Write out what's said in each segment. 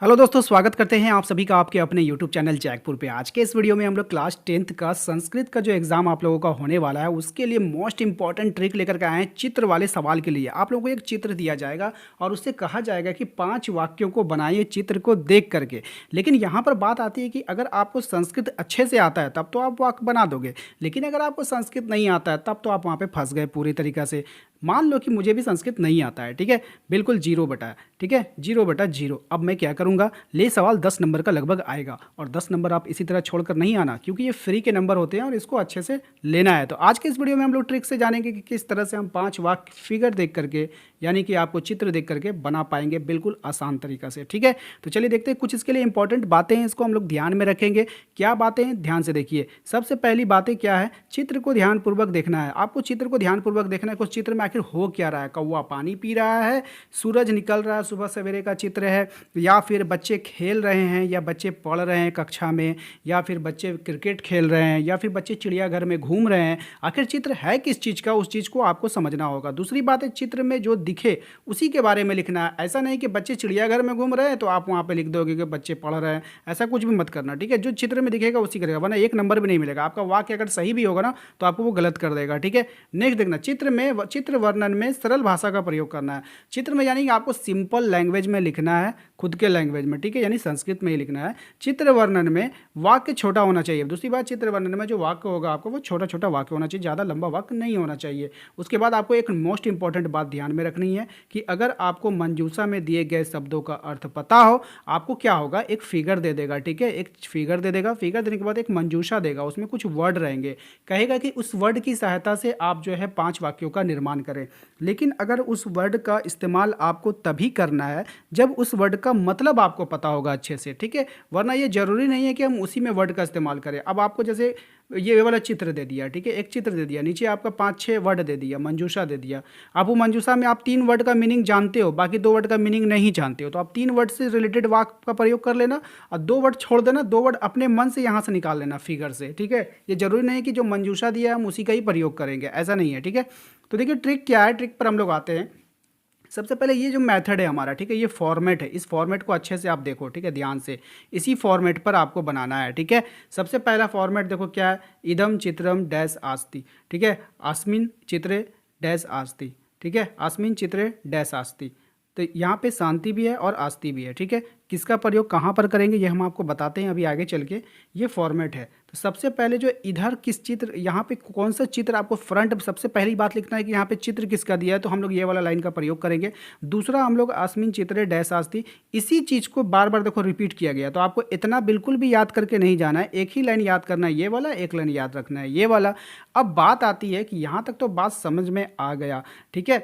Hello दोस्तों, स्वागत करते हैं आप सभी का आपके अपने यूट्यूब चैनल जैकपुर पे। आज के इस वीडियो में हम लोग क्लास 10th का संस्कृत का जो एग्ज़ाम आप लोगों का होने वाला है उसके लिए मोस्ट इंपॉर्टेंट ट्रिक लेकर के आए हैं। चित्र वाले सवाल के लिए आप लोगों को एक चित्र दिया जाएगा और उससे कहा जाएगा कि 5 वाक्यों को बनाइए चित्र को देख करके। लेकिन यहाँ पर बात आती है कि अगर आपको संस्कृत अच्छे से आता है तब तो आप वाक्य बना दोगे, लेकिन अगर आपको संस्कृत नहीं आता है तब तो आप वहाँ पर फंस गए पूरी तरीक़ा से। मान लो कि मुझे भी संस्कृत नहीं आता है, ठीक है, बिल्कुल जीरो बटा है, ठीक है, 0/0। अब मैं क्या करूँगा, ले सवाल 10 नंबर का लगभग आएगा और 10 नंबर आप इसी तरह छोड़कर नहीं आना, क्योंकि ये फ्री के नंबर होते हैं और इसको अच्छे से लेना है। तो आज के इस वीडियो में हम लोग ट्रिक से जानेंगे कि किस तरह से हम 5 वाक्य फिगर देख करके, यानी कि आपको चित्र देख करके बना पाएंगे बिल्कुल आसान तरीका से, ठीक है। तो चलिए देखते हैं, कुछ इसके लिए इंपॉर्टेंट बातें हैं, इसको हम लोग ध्यान में रखेंगे। क्या बातें हैं, ध्यान से देखिए। सबसे पहली बातें क्या है, चित्र को ध्यानपूर्वक देखना है। आपको चित्र को ध्यानपूर्वक देखना है, कुछ चित्र में आखिर हो क्या रहा है। कौवा पानी पी रहा है, सूरज निकल रहा है, सुबह सवेरे का चित्र है, या फिर बच्चे खेल रहे हैं, या बच्चे पढ़ रहे हैं कक्षा में, या फिर बच्चे क्रिकेट खेल रहे हैं, या फिर बच्चे चिड़ियाघर में घूम रहे हैं। आखिर चित्र है किस चीज़ का, उस चीज़ को आपको समझना होगा। दूसरी बात है, चित्र में जो दिखे उसी के बारे में लिखना है। ऐसा नहीं कि बच्चे चिड़ियाघर में घूम रहे हैं तो आप वहाँ पे लिख दोगे कि बच्चे पढ़ रहे हैं, ऐसा कुछ भी मत करना, ठीक है। जो चित्र में दिखेगा उसी करेगा, वरना 1 नंबर भी नहीं मिलेगा। आपका वाक्य अगर सही भी होगा ना तो आपको वो गलत कर देगा, ठीक है। नेक्स्ट देखना, चित्र वर्णन में सरल भाषा का प्रयोग करना है। चित्र में यानी कि आपको सिंपल लैंग्वेज में लिखना है, खुद के लैंग्वेज में, ठीक है, यानी संस्कृत में ही लिखना है। चित्र वर्णन में वाक्य छोटा होना चाहिए। दूसरी बात, चित्र वर्णन में जो वाक्य होगा आपको वो छोटा छोटा वाक्य होना चाहिए, ज़्यादा लंबा वाक्य नहीं होना चाहिए। उसके बाद आपको एक मोस्ट इंपॉर्टेंट बात ध्यान में रखनी है कि अगर आपको मंजूषा में दिए गए शब्दों का अर्थ पता हो, आपको क्या होगा, एक फिगर दे देगा, ठीक है, एक फिगर दे देगा। फिगर देने के बाद एक मंजूषा देगा, उसमें कुछ वर्ड रहेंगे, कहेगा कि उस वर्ड की सहायता से आप जो है 5 वाक्यों का निर्माण करें। लेकिन अगर उस वर्ड का इस्तेमाल आपको तभी करना है जब उस वर्ड का मतलब आपको पता होगा अच्छे से, ठीक है, वरना ये जरूरी नहीं है कि हम उसी में वर्ड का इस्तेमाल करें। अब आपको जैसे ये वाला चित्र दे दिया, ठीक है, एक चित्र दे दिया, नीचे आपका 5-6 वर्ड दे दिया, मंजूषा दे दिया। अब वो मंजूषा में आप 3 वर्ड का मीनिंग जानते हो, बाकी 2 वर्ड का मीनिंग नहीं जानते हो, तो आप 3 वर्ड से रिलेटेड वाक्य का प्रयोग कर लेना और 2 वर्ड छोड़ देना, 2 वर्ड अपने मन से यहाँ से निकाल लेना फिगर से, ठीक है। ये जरूरी नहीं कि जो मंजूषा दिया है हम उसी का ही प्रयोग करेंगे, ऐसा नहीं है, ठीक है। तो देखिए ट्रिक क्या है, ट्रिक पर हम लोग आते हैं। सबसे पहले ये जो मेथड है हमारा, ठीक है, ये फॉर्मेट है, इस फॉर्मेट को अच्छे से आप देखो, ठीक है, ध्यान से इसी फॉर्मेट पर आपको बनाना है, ठीक है। सबसे पहला फॉर्मेट देखो क्या है, इदम चित्रम डैश आस्ति, ठीक है, अस्मिन चित्रे डैश आस्ति, ठीक है, अस्मिन चित्रे डैश आस्ति। तो यहाँ पे शांति भी है और आस्ति भी है, ठीक है। किसका प्रयोग कहाँ पर करेंगे ये हम आपको बताते हैं अभी आगे चल के। ये फॉर्मेट है। तो सबसे पहले जो इधर किस चित्र, यहाँ पे कौन सा चित्र आपको फ्रंट, सबसे पहली बात लिखना है कि यहाँ पे चित्र किसका दिया है, तो हम लोग ये वाला लाइन का प्रयोग करेंगे। दूसरा हम लोग अस्मिन चित्रे डैश आस्ति, इसी चीज़ को बार बार देखो रिपीट किया गया, तो आपको इतना बिल्कुल भी याद करके नहीं जाना है, एक ही लाइन याद करना है, ये वाला, एक लाइन याद रखना है, ये वाला। अब बात आती है कि यहाँ तक तो बात समझ में आ गया, ठीक है,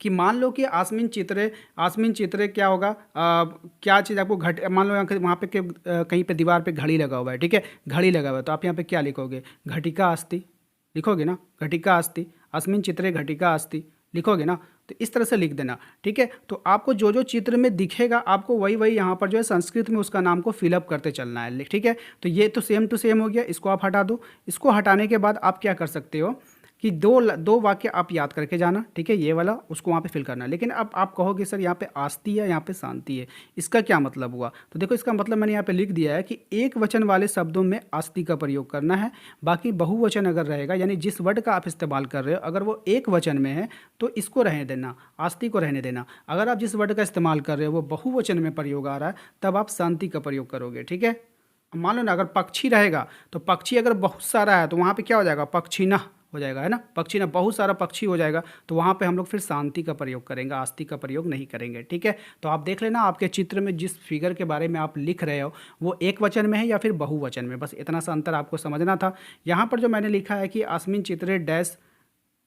कि मान लो कि आसमीन चित्रे क्या होगा, क्या चीज़ आपको मान लो वहाँ पे कहीं पे दीवार पे घड़ी लगा हुआ है, ठीक है, घड़ी लगा हुआ है, तो आप यहाँ पे क्या लिखोगे, घटिका अस्ति लिखोगे ना, घटिका अस्ति, अस्मिन चित्रे घटिका अस्ति लिखोगे ना। तो इस तरह से लिख देना, ठीक है। तो आपको जो जो चित्र में दिखेगा आपको वही वही यहाँ पर जो है संस्कृत में उसका नाम को फिलअप करते चलना है, ठीक है। तो ये तो सेम टू सेम हो गया, इसको आप हटा दो। इसको हटाने के बाद आप क्या कर सकते हो कि दो वाक्य आप याद करके जाना, ठीक है, ये वाला उसको वहाँ पे फिल करना। लेकिन अब आप कहोगे सर यहाँ पे आस्ति है, यहाँ पे शांति है, इसका क्या मतलब हुआ। तो देखो इसका मतलब मैंने यहाँ पे लिख दिया है कि एक वचन वाले शब्दों में आस्ति का प्रयोग करना है, बाकी बहुवचन अगर रहेगा, यानी जिस वर्ड का आप इस्तेमाल कर रहे हो अगर वो एक वचन में है तो इसको रहने देना, आस्ति को रहने देना। अगर आप जिस वर्ड का इस्तेमाल कर रहे हो वो बहुवचन में प्रयोग आ रहा है तब आप शांति का प्रयोग करोगे, ठीक है। मान लो ना अगर पक्षी रहेगा तो पक्षी अगर बहुत सारा है तो वहाँ पे क्या हो जाएगा, पक्षी ना हो जाएगा, है ना, पक्षी ना, बहुत सारा पक्षी हो जाएगा, तो वहाँ पे हम लोग फिर शांति का प्रयोग करेंगे, आस्ति का प्रयोग नहीं करेंगे, ठीक है। तो आप देख लेना आपके चित्र में जिस फिगर के बारे में आप लिख रहे हो वो एक वचन में है या फिर बहुवचन में, बस इतना सा अंतर आपको समझना था। यहाँ पर जो मैंने लिखा है कि अस्मिन चित्रे डैश,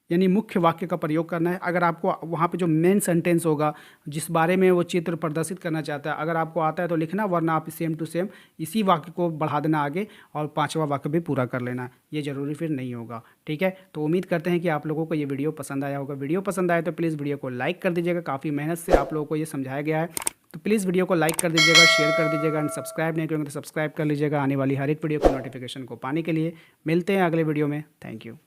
यानी मुख्य वाक्य का प्रयोग करना है। अगर आपको वहाँ पे जो मेन सेंटेंस होगा जिस बारे में वो चित्र प्रदर्शित करना चाहता है, अगर आपको आता है तो लिखना, वरना आप सेम टू सेम इसी वाक्य को बढ़ा देना आगे और 5वां वाक्य भी पूरा कर लेना, ये ज़रूरी फिर नहीं होगा, ठीक है। तो उम्मीद करते हैं कि आप लोगों को ये वीडियो पसंद आया होगा। वीडियो पसंद आए तो प्लीज़ वीडियो को लाइक कर दीजिएगा, काफ़ी मेहनत से आप लोगों को ये समझाया गया है, तो प्लीज़ वीडियो को लाइक कर दीजिएगा, शेयर कर दीजिएगा एंड सब्सक्राइब नहीं करेंगे तो सब्सक्राइब कर लीजिएगा आने वाली हर एक वीडियो को नोटिफिकेशन को पाने के लिए। मिलते हैं अगले वीडियो में, थैंक यू।